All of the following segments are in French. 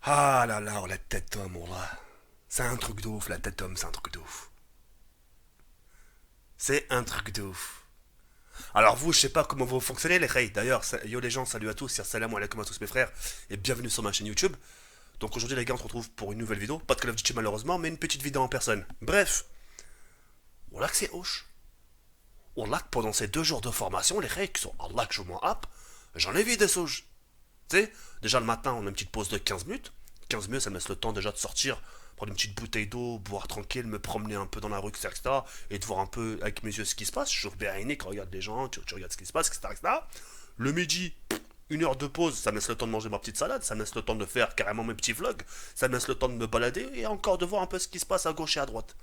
Ah là là, oh, la tête d'homme, oh là. C'est un truc de ouf, la tête d'homme, c'est un truc de ouf. C'est un truc de ouf. Alors vous, je sais pas comment vous fonctionnez les reis. D'ailleurs, yo les gens, salut à tous, salam alaikum à tous mes frères, et bienvenue sur ma chaîne YouTube. Donc aujourd'hui les gars, on se retrouve pour une nouvelle vidéo. Pas de Call of Duty malheureusement, mais une petite vidéo en personne. Bref, on l'a que c'est hoche. On l'a que pendant ces 2 jours de formation, les reis qui sont Allah que je m'en happe, j'en ai vu des sauges. Tu sais, déjà le matin, on a une petite pause de 15 minutes. 15 minutes, ça me laisse le temps déjà de sortir, prendre une petite bouteille d'eau, boire tranquille, me promener un peu dans la rue, etc. Et de voir un peu avec mes yeux ce qui se passe. Je suis bien quand regarde les gens, tu regardes ce qui se passe, etc., etc. Le midi, 1 heure de pause, ça me laisse le temps de manger ma petite salade, ça me laisse le temps de faire carrément mes petits vlogs, ça me laisse le temps de me balader et encore de voir un peu ce qui se passe à gauche et à droite.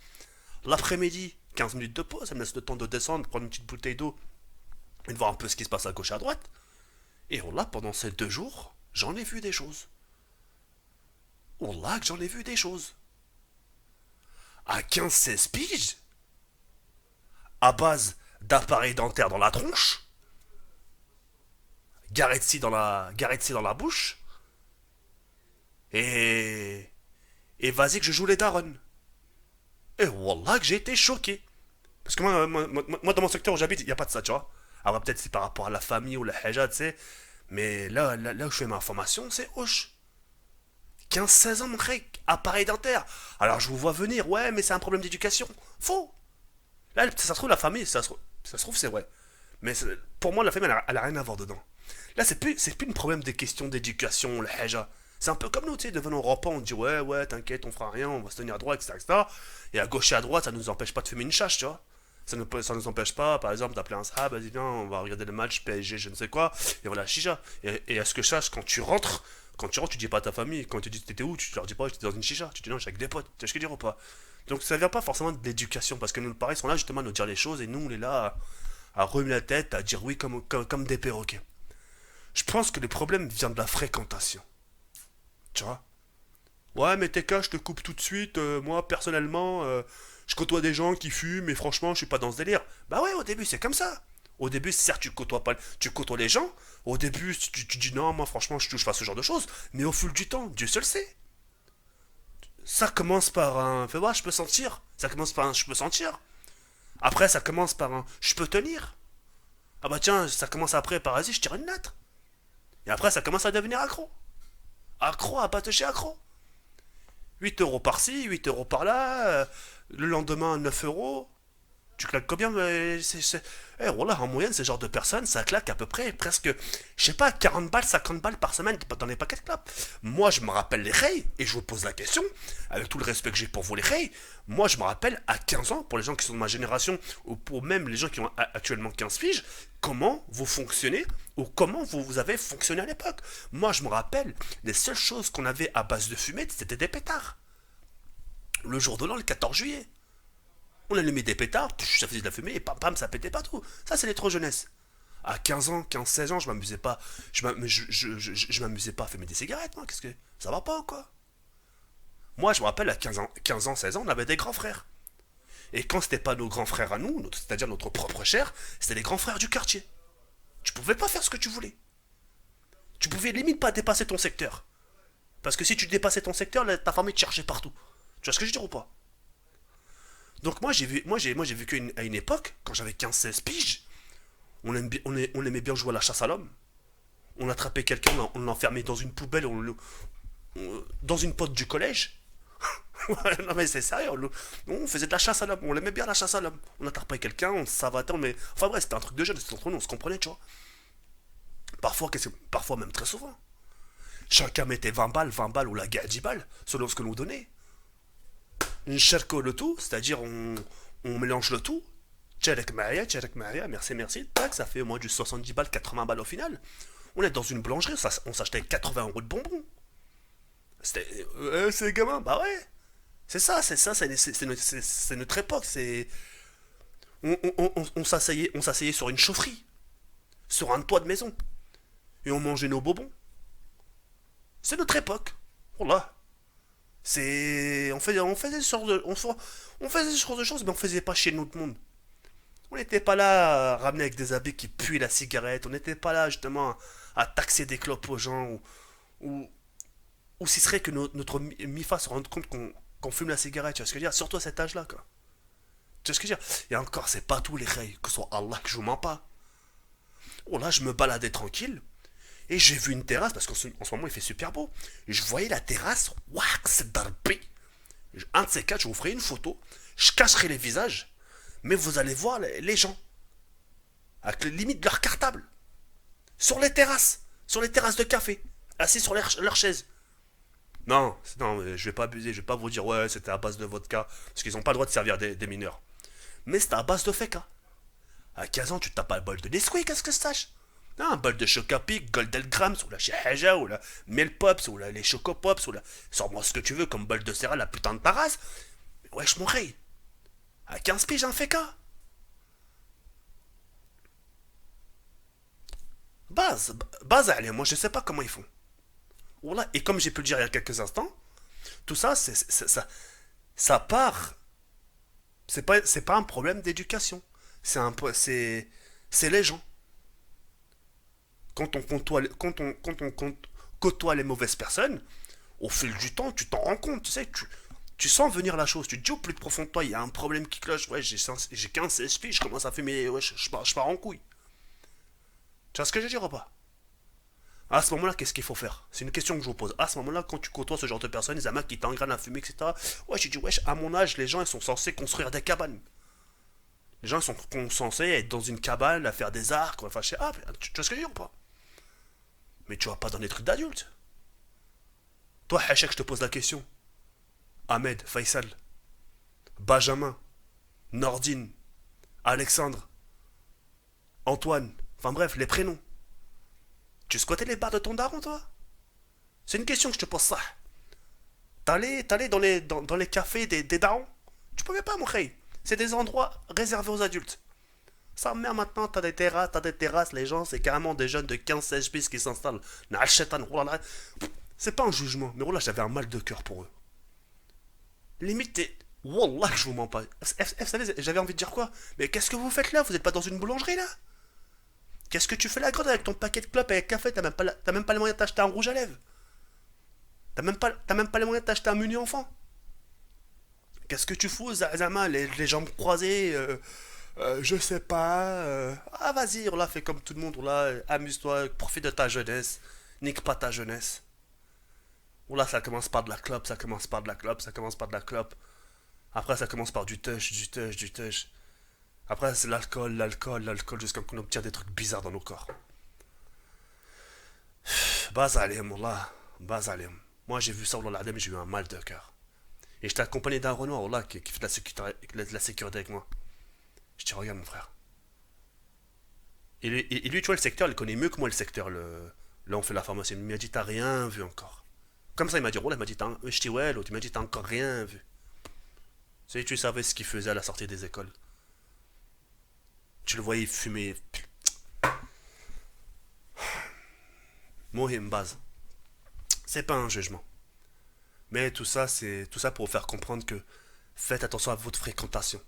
L'après-midi, 15 minutes de pause, ça me laisse le temps de descendre, prendre une petite bouteille d'eau et de voir un peu ce qui se passe à gauche et à droite. Et on l'a pendant ces 2 jours, j'en ai vu des choses. Wallah que j'en ai vu des choses. À 15-16 piges, à base d'appareils dentaires dans la tronche, Garetzi dans la bouche, et. Et vas-y que je joue les darons. Et Wallah que j'ai été choqué. Parce que moi, dans mon secteur où j'habite, il n'y a pas de ça, tu vois. Alors peut-être c'est par rapport à la famille ou la haja, tu sais. Mais là où je fais ma formation, c'est hoche. 15-16 ans, mon mec, appareil dentaire. Alors je vous vois venir, ouais, mais c'est un problème d'éducation. Faux. Là, ça se trouve, la famille, ça se trouve, c'est vrai. Mais pour moi, la famille, elle a rien à voir dedans. Là, c'est plus un problème des questions d'éducation, la haja. C'est un peu comme nous, tu sais, devant nos repas, on dit ouais, ouais, t'inquiète, on fera rien, on va se tenir droit, etc., etc. Et à gauche et à droite, ça nous empêche pas de fumer une chasse, tu vois. Ça nous empêche pas, par exemple, d'appeler un sahab, vas-y, viens, on va regarder le match PSG, je ne sais quoi, et voilà, chicha. Et à ce que je sache, quand tu rentres, tu dis pas à ta famille. Quand tu dis t'étais où, tu leur dis pas j'étais dans une chicha. Tu dis non, je suis avec des potes. Tu vois ce que je veux dire ou pas? Donc ça vient pas forcément de l'éducation, parce que nous, pareil, sont là justement à nous dire les choses, et nous, on est là à remuer la tête, à dire oui comme des perroquets. Je pense que le problème vient de la fréquentation. Tu vois? Ouais, mais TK, je te coupe tout de suite. Moi, personnellement, je côtoie des gens qui fument, et franchement, je suis pas dans ce délire. Bah ouais, au début, c'est comme ça. Au début, certes, tu côtoies pas, tu côtoies les gens. Au début, tu dis non, moi, franchement, je touche pas à ce genre de choses. Mais au fil du temps, Dieu seul sait. Ça commence par un fais voir, je peux sentir. Ça commence par un je peux sentir. Après, ça commence par un je peux tenir. Ah bah tiens, ça commence après par vas-y, je tire une lettre. Et après, ça commence à devenir accro. Accro à patocher accro. 8 € par-ci, 8 € par-là. Le lendemain, 9 €. Tu claques combien voilà, en moyenne, ce genre de personnes, ça claque à peu près presque, je sais pas, 40 balles, 50 balles par semaine dans les paquets de clopes. Moi, je me rappelle les rails, et je vous pose la question, avec tout le respect que j'ai pour vous les rails, moi, je me rappelle à 15 ans, pour les gens qui sont de ma génération, ou pour même les gens qui ont actuellement 15 piges, comment vous fonctionnez, ou comment vous avez fonctionné à l'époque. Moi, je me rappelle, les seules choses qu'on avait à base de fumée, c'était des pétards. Le jour de l'an, le 14 juillet. On allumait des pétards, ça faisait de la fumée et pam pam, ça pétait partout. Ça, c'est les trop jeunesse. À 15 ans, 15-16 ans, je m'amusais pas. Je m'amusais pas à fumer des cigarettes, moi. Qu'est-ce que. Ça va pas ou quoi? Moi, je me rappelle, à 15 ans, 16 ans, on avait des grands frères. Et quand c'était pas nos grands frères à nous, c'est-à-dire notre propre chair, c'était les grands frères du quartier. Tu pouvais pas faire ce que tu voulais. Tu pouvais limite pas dépasser ton secteur. Parce que si tu dépassais ton secteur, ta famille te cherchait partout. Tu vois ce que je veux dire ou pas? Donc moi j'ai vécu à une époque, quand j'avais 15-16 piges, on aimait bien jouer à la chasse à l'homme. On attrapait quelqu'un, on l'enfermait dans une poubelle, dans une pote du collège. Non mais c'est sérieux, on faisait de la chasse à l'homme, on aimait bien la chasse à l'homme. On attrapait quelqu'un, on savatait, mais enfin bref, c'était un truc de jeune, c'était entre nous, on se comprenait, tu vois. Parfois même très souvent. Chacun mettait 20 balles ou la guerre 10 balles, selon ce que nous donnait. Une cherko le tout, c'est-à-dire on mélange le tout. Tcharek Maria, merci, merci. Tac, ça fait au moins du 70 balles, 80 balles au final. On est dans une boulangerie, on s'achetait 80 € de bonbons. C'est gamin, bah ouais. C'est notre époque. On s'asseyait sur une chaufferie, sur un toit de maison, et on mangeait nos bonbons. C'est notre époque. Voilà. On faisait ce genre on faisait ce genre de choses, mais on faisait pas chez notre monde. On n'était pas là à ramener avec des habits qui puent la cigarette. On n'était pas là justement à taxer des clopes aux gens ou, Ou ce serait que notre MIFA se rende compte qu'on fume la cigarette, tu vois ce que je veux dire? Surtout à cet âge-là, quoi. Tu vois ce que je veux dire? Et encore, c'est pas tous les règles, que ce soit Allah que je vous mens pas. Oh là, je me baladais tranquille, et j'ai vu une terrasse, parce qu'en ce moment il fait super beau. Et je voyais la terrasse, waouh, c'est darbé. Un de ces quatre, je vous ferai une photo, je cacherai les visages, mais vous allez voir les gens, avec les limites de leur cartable, sur les terrasses de café, assis sur leurs chaises. Non, non, je vais pas abuser, je vais pas vous dire ouais, c'était à base de vodka, parce qu'ils ont pas le droit de servir des mineurs. Mais c'était à base de feka. À 15 ans, tu te tapes pas le bol de Nesquik, qu'est-ce que je sache? Non, un bol de Chocapic, Golden Grams, ou la Shehaja, ou la Mel Pops, ou les Choco Pops, ou la. Sors-moi ce que tu veux comme bol de céréales, la putain de ta race. Mais wesh, mon rey. À 15 piges, un feka. Base, allez, moi je sais pas comment ils font. Voilà. Et comme j'ai pu le dire il y a quelques instants, tout ça, ça part. C'est pas un problème d'éducation. C'est les gens. Quand on côtoie les mauvaises personnes, au fil du temps, tu t'en rends compte, tu sais, tu sens venir la chose, tu te dis au plus profond de toi, il y a un problème qui cloche, ouais, j'ai 15 CSP, je commence à fumer, ouais, je pars en couille. Tu vois ce que je veux dire ou pas? À ce moment-là, qu'est-ce qu'il faut faire? C'est une question que je vous pose. À ce moment-là, quand tu côtoies ce genre de personnes, les amas qui t'engrainent à fumer, etc., ouais, je dis, wesh, à mon âge, les gens, ils sont censés construire des cabanes. Les gens, ils sont censés être dans une cabane, à faire des arcs, enfin, je sais, ah, tu vois ce que je veux dire ou pas? Mais tu vas pas dans des trucs d'adultes. Toi, Hachek, je te pose la question. Ahmed, Faisal, Benjamin, Nordine, Alexandre, Antoine, enfin bref, les prénoms. Tu squattais les bars de ton daron, toi? C'est une question que je te pose ça. T'allais dans les cafés des darons? Tu pouvais pas, mon rey. C'est des endroits réservés aux adultes. Ça, mère, maintenant, t'as des terrasses, les gens, c'est carrément des jeunes de 15-16 piges qui s'installent. Oh là là. C'est pas un jugement, mais oh là, j'avais un mal de cœur pour eux. Limite, Wallah, je vous mens pas. Vous savez, j'avais envie de dire quoi? Mais qu'est-ce que vous faites là? Vous êtes pas dans une boulangerie là? Qu'est-ce que tu fais la grande avec ton paquet de clopes avec café? T'as même pas les moyens de t'acheter un rouge à lèvres. T'as même pas les moyens de t'acheter un menu enfant. Qu'est-ce que tu fous, Zama, les jambes croisées? Je sais pas. Ah, vas-y, on l'a fait comme tout le monde. On l'a, amuse-toi, profite de ta jeunesse. Nique pas ta jeunesse. Oula, ça commence par de la clope, ça commence par de la clope, ça commence par de la clope. Après, ça commence par du tush, du tush, du tush. Après, c'est l'alcool, l'alcool, l'alcool, jusqu'à qu'on obtient des trucs bizarres dans nos corps. Baz alim, Wallah. Baz alim. Moi, j'ai vu ça, Wallah, j'ai eu un mal de cœur. Et j'étais accompagné d'un Renoir, Wallah, qui fait de la sécurité avec moi. Je dis, regarde, mon frère. Et lui, tu vois, le secteur, il connaît mieux que moi le secteur. Là, on fait la pharmacie. Il m'a dit, t'as rien vu encore. Comme ça, il m'a dit, Wallah, il m'a dit, je dis, ouais, l'autre, il m'a dit, t'as encore rien vu. Tu savais ce qu'il faisait à la sortie des écoles. Tu le voyais fumer. Mohim base. C'est pas un jugement. Mais tout ça, c'est tout ça pour vous faire comprendre que faites attention à votre fréquentation.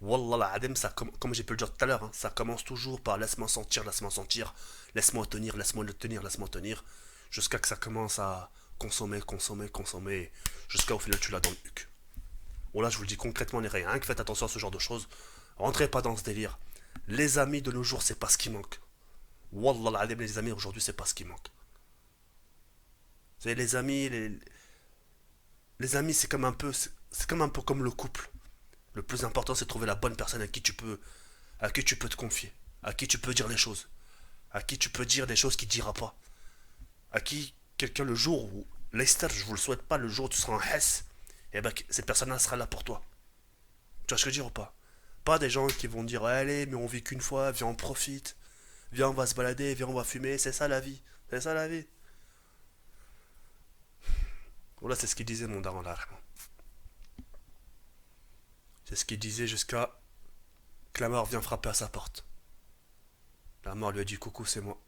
Wallah la adem, ça, comme j'ai pu le dire tout à l'heure, hein, ça commence toujours par laisse-moi sentir, laisse-moi tenir, laisse-moi le tenir, laisse-moi tenir, jusqu'à que ça commence à consommer, consommer, consommer, jusqu'à au final tu l'as dans le huc. Bon là je vous le dis concrètement les rien que faites attention à ce genre de choses, rentrez pas dans ce délire. Les amis de nos jours c'est pas ce qui manque. Wallah la adem, les amis aujourd'hui c'est pas ce qui manque. C'est les amis, les amis c'est comme un peu comme le couple. Le plus important, c'est de trouver la bonne personne à qui tu peux te confier, à qui tu peux dire les choses, à qui tu peux dire des choses qu'il ne dira pas, à qui quelqu'un le jour où, Lester, je vous le souhaite pas, le jour où tu seras en Hess, et ben cette personne-là sera là pour toi. Tu vois ce que je veux dire ou pas? Pas des gens qui vont dire allez, mais on vit qu'une fois, viens on profite, viens on va se balader, viens on va fumer, c'est ça la vie, c'est ça la vie. Voilà, c'est ce qu'il disait mon daron là, vraiment. C'est ce qu'il disait jusqu'à que la mort vient frapper à sa porte. La mort lui a dit coucou, c'est moi.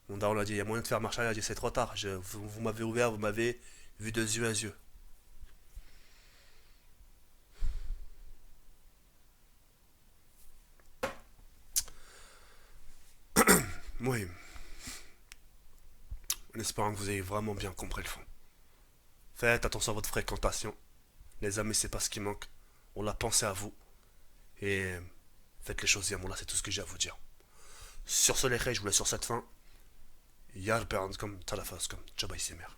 Mon daron lui a dit il y a moyen de faire marche arrière. Il a dit c'est trop tard. Vous m'avez ouvert, vous m'avez vu de yeux à yeux. Oui, en espérant que vous ayez vraiment bien compris le fond. Faites attention à votre fréquentation. Les amis, c'est pas ce qui manque. On l'a pensé à vous. Et faites les choses bien. Bon, là, c'est tout ce que j'ai à vous dire. Sur ce, les je vous laisse sur cette fin. Yar, comme, t'as la face, comme, tchaba, ici, mère.